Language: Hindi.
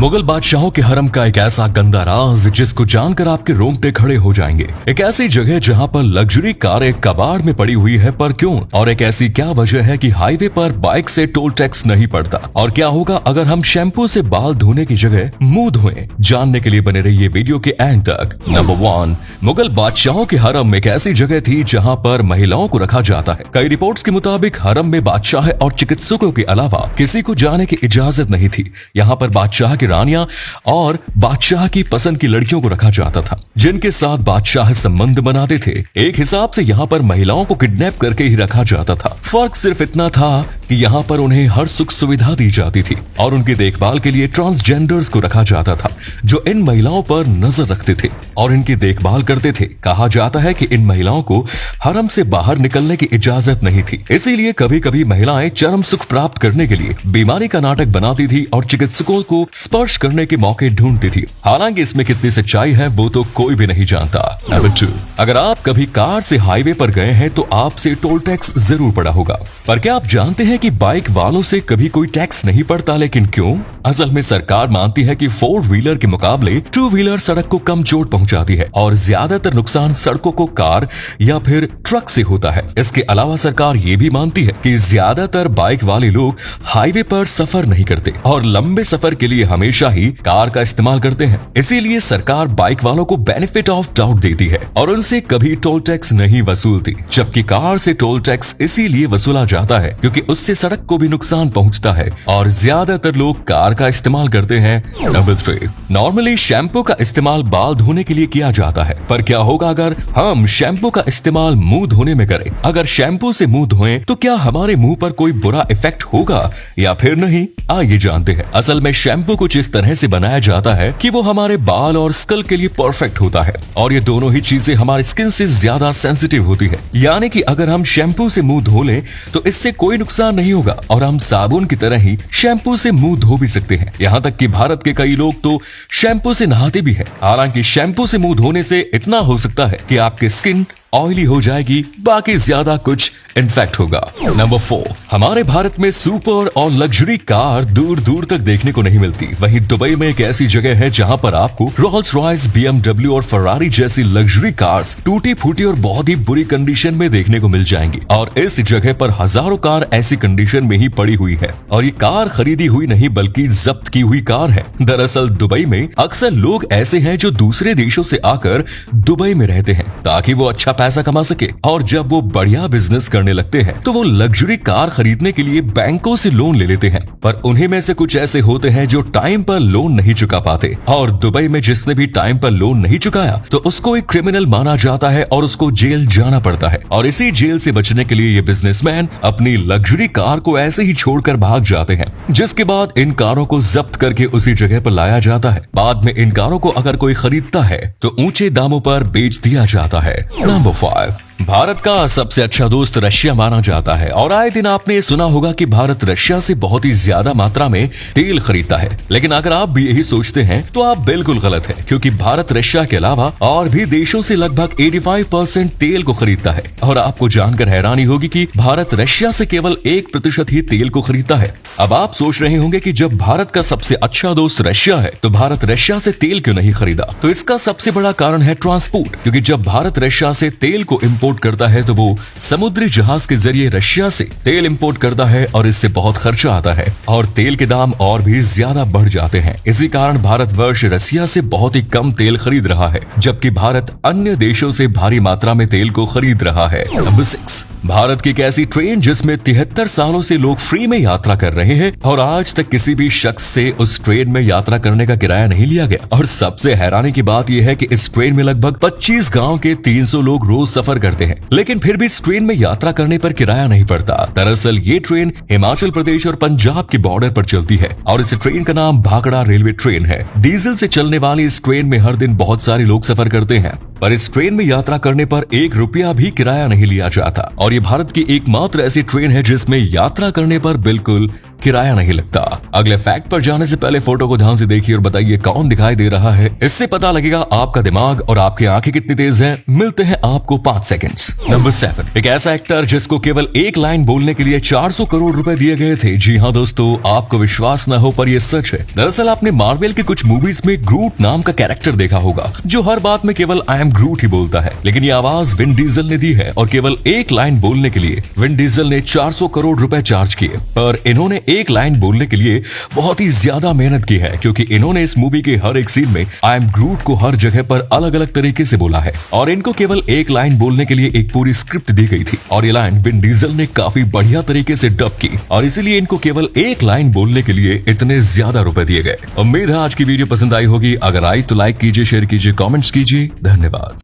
मुगल बादशाहों के हरम का एक ऐसा गंदा राज जिसको जानकर आपके रोंगटे खड़े हो जाएंगे। एक ऐसी जगह जहां पर लग्जरी कारें कबाड़ में पड़ी हुई है, पर क्यों? और एक ऐसी क्या वजह है कि हाईवे पर बाइक से टोल टैक्स नहीं पड़ता? और क्या होगा अगर हम शैम्पू से बाल धोने की जगह मुंह धोएं? जानने के लिए बने रहिए वीडियो के एंड तक। नंबर 1, मुगल बादशाहों के हरम एक ऐसी जगह थी जहां पर महिलाओं को रखा जाता है। कई रिपोर्ट्स के मुताबिक हरम में बादशाह और चिकित्सकों के अलावा किसी को जाने की इजाजत नहीं थी। यहाँ पर बादशाह की रानियां और बादशाह की पसंद की लड़कियों को रखा जाता था, जिनके साथ बादशाह संबंध बनाते थे। एक हिसाब से यहाँ पर महिलाओं को किडनैप करके ही रखा जाता था। फर्क सिर्फ इतना था कि यहाँ पर उन्हें हर सुख सुविधा दी जाती थी और उनकी देखभाल के लिए ट्रांसजेंडर्स को रखा जाता था, जो इन महिलाओं पर नजर रखते थे और इनकी देखभाल करते थे। कहा जाता है कि इन महिलाओं को हरम से बाहर निकलने की इजाजत नहीं थी, इसीलिए कभी कभी महिलाएं चरम सुख प्राप्त करने के लिए बीमारी का नाटक बनाती थी और चिकित्सकों को स्पर्श करने के मौके ढूंढती थी। हालांकि इसमें कितनी सच्चाई है वो तो कोई भी नहीं जानता। नंबर 2, अगर आप कभी कार से हाईवे पर गए हैं तो आपसे टोल टैक्स जरूर पड़ा होगा, पर क्या आप जानते हैं कि बाइक वालों से कभी कोई टैक्स नहीं पड़ता? लेकिन क्यों? असल में सरकार मानती है कि 4 व्हीलर के मुकाबले 2 व्हीलर सड़क को कम चोट पहुंचाती है और ज्यादातर नुकसान सड़कों को कार या फिर ट्रक से होता है। इसके अलावा सरकार ये भी मानती है कि ज्यादातर बाइक वाले लोग हाईवे पर सफर नहीं करते और लंबे सफर के लिए हमेशा ही कार का इस्तेमाल करते हैं। इसीलिए सरकार बाइक वालों को बेनिफिट ऑफ डाउट देती है और उनसे कभी टोल टैक्स नहीं वसूलती, जबकि कार से टोल टैक्स इसीलिए वसूला जाता है क्योंकि उससे सड़क को भी नुकसान पहुंचता है और ज्यादातर लोग कार का इस्तेमाल करते हैं। नंबर 3, नॉर्मली शैम्पू का इस्तेमाल बाल धोने के लिए किया जाता है, पर क्या होगा अगर हम शैम्पू का इस्तेमाल मुंह धोने में करें? अगर शैम्पू से मुंह धोएं तो क्या हमारे मुंह पर कोई बुरा इफेक्ट होगा या फिर नहीं? आइए जानते हैं। असल में शैम्पू कुछ इस तरह से बनाया जाता है कि वो हमारे बाल और स्कल के लिए परफेक्ट होता है और ये दोनों ही चीजें हमारे स्किन से ज्यादा सेंसिटिव होती है। यानी कि अगर हम शैम्पू से मुंह धो लें तो इससे कोई नुकसान नहीं होगा और हम साबुन की तरह ही शैम्पू से मुंह धो भी सकते हैं। यहाँ तक कि भारत के कई लोग तो शैम्पू से नहाते भी हैं। हालांकि शैम्पू से मुंह धोने से इतना हो सकता है कि आपकी स्किन ऑयली हो जाएगी, बाकी ज्यादा कुछ इन्फेक्ट होगा। नंबर 4, हमारे भारत में सुपर और लग्जरी कार दूर दूर तक देखने को नहीं मिलती। वहीं दुबई में एक ऐसी जगह है जहां पर आपको रोल्स रॉयस, BMW और फरारी जैसी लग्जरी कार्स टूटी फूटी और बहुत ही बुरी कंडीशन में देखने को मिल जाएंगी और इस जगह पर हजारों कार ऐसी कंडीशन में ही पड़ी हुई है और ये कार खरीदी हुई नहीं बल्कि जब्त की हुई कार है। दरअसल दुबई में अक्सर लोग ऐसे हैं जो दूसरे देशों से आकर दुबई में रहते हैं ताकि वो अच्छा पैसा कमा सके और जब वो बढ़िया बिजनेस करने लगते हैं तो वो लग्जरी कार खरीदने के लिए बैंकों से लोन ले लेते हैं, पर उन्हीं में से कुछ ऐसे होते हैं जो टाइम पर लोन नहीं चुका पाते और दुबई में जिसने भी टाइम पर लोन नहीं चुकाया तो उसको एक क्रिमिनल माना जाता है और उसको जेल जाना पड़ता है और इसी जेल से बचने के लिए ये बिजनेसमैन अपनी लग्जरी कार को ऐसे ही छोड़कर भाग जाते हैं, जिसके बाद इन कारों को जब्त करके उसी जगह पर लाया जाता है। बाद में इन कारों को अगर कोई खरीदता है तो ऊंचे दामों पर बेच दिया जाता है। नंबर 5, भारत का सबसे अच्छा दोस्त रशिया माना जाता है और आए दिन आपने ये सुना होगा कि भारत रशिया से बहुत ही ज्यादा मात्रा में तेल खरीदता है। लेकिन अगर आप भी यही सोचते हैं तो आप बिल्कुल गलत हैं, क्योंकि भारत रशिया के अलावा और भी देशों से लगभग 85% तेल को खरीदता है और आपको जानकर हैरानी होगी कि भारत रशिया से केवल 1% ही तेल को खरीदता है। अब आप सोच रहे होंगे कि जब भारत का सबसे अच्छा दोस्त रशिया है तो भारत रशिया से तेल क्यों नहीं खरीदा? तो इसका सबसे बड़ा कारण है ट्रांसपोर्ट, क्योंकि जब भारत रशिया से तेल को इम्पोर्ट करता है तो वो समुद्री जहाज के जरिए रशिया से तेल इंपोर्ट करता है और इससे बहुत खर्चा आता है और तेल के दाम और भी ज्यादा बढ़ जाते हैं। इसी कारण भारतवर्ष रशिया से बहुत ही कम तेल खरीद रहा है, जबकि भारत अन्य देशों से भारी मात्रा में तेल को खरीद रहा है। नंबर 6, भारत की एक ऐसी ट्रेन जिसमें 73 सालों से लोग फ्री में यात्रा कर रहे हैं और आज तक किसी भी शख्स से उस ट्रेन में यात्रा करने का किराया नहीं लिया गया। और सबसे हैरानी की बात यह है कि इस ट्रेन में लगभग 25 गांव के 300 लोग रोज सफर करते हैं, लेकिन फिर भी इस ट्रेन में यात्रा करने पर किराया नहीं पड़ता। दरअसल ये ट्रेन हिमाचल प्रदेश और पंजाब के बॉर्डर पर चलती है और इस ट्रेन का नाम भाखड़ा रेलवे ट्रेन है। डीजल से चलने वाली इस ट्रेन में हर दिन बहुत सारे लोग सफर करते हैं, पर इस ट्रेन में यात्रा करने पर 1 रुपया भी किराया नहीं लिया जाता और ये भारत की एकमात्र ऐसी ट्रेन है जिसमें यात्रा करने पर बिल्कुल किराया नहीं लगता। अगले फैक्ट पर जाने से पहले फोटो को ध्यान से देखिए और बताइए कौन दिखाई दे रहा है। इससे पता लगेगा आपका दिमाग और आपकी आंखें कितनी तेज है। मिलते हैं आपको 5 सेकंड्स। नंबर 7, एक ऐसा एक्टर जिसको केवल एक लाइन बोलने के लिए 400 करोड़ रुपए दिए गए थे। जी हाँ दोस्तों, आपको विश्वास न हो पर यह सच है। दरअसल आपने मार्वल के कुछ मूवीज में ग्रूट नाम का कैरेक्टर देखा होगा जो हर बात में केवल आई एम ग्रूट ही बोलता है, लेकिन ये आवाज विन डीजल ने दी है और केवल एक लाइन बोलने के लिए विन डीजल ने 400 करोड़ रुपए चार्ज किए। पर इन्होंने एक लाइन बोलने के लिए बहुत ही ज्यादा मेहनत की है, क्योंकि इन्होंने इस मूवी के हर एक सीन में आई एम ग्रूट को हर जगह पर अलग अलग तरीके से बोला है और इनको केवल एक लाइन बोलने के लिए एक पूरी स्क्रिप्ट दी गई थी और ये लाइन विन डीजल ने काफी बढ़िया तरीके से डब की और इसीलिए इनको केवल एक लाइन बोलने के लिए इतने ज्यादा रुपए दिए गए। उम्मीद है आज की वीडियो पसंद आई होगी। अगर आई तो लाइक कीजिए, शेयर कीजिए, कमेंट्स कीजिए। धन्यवाद।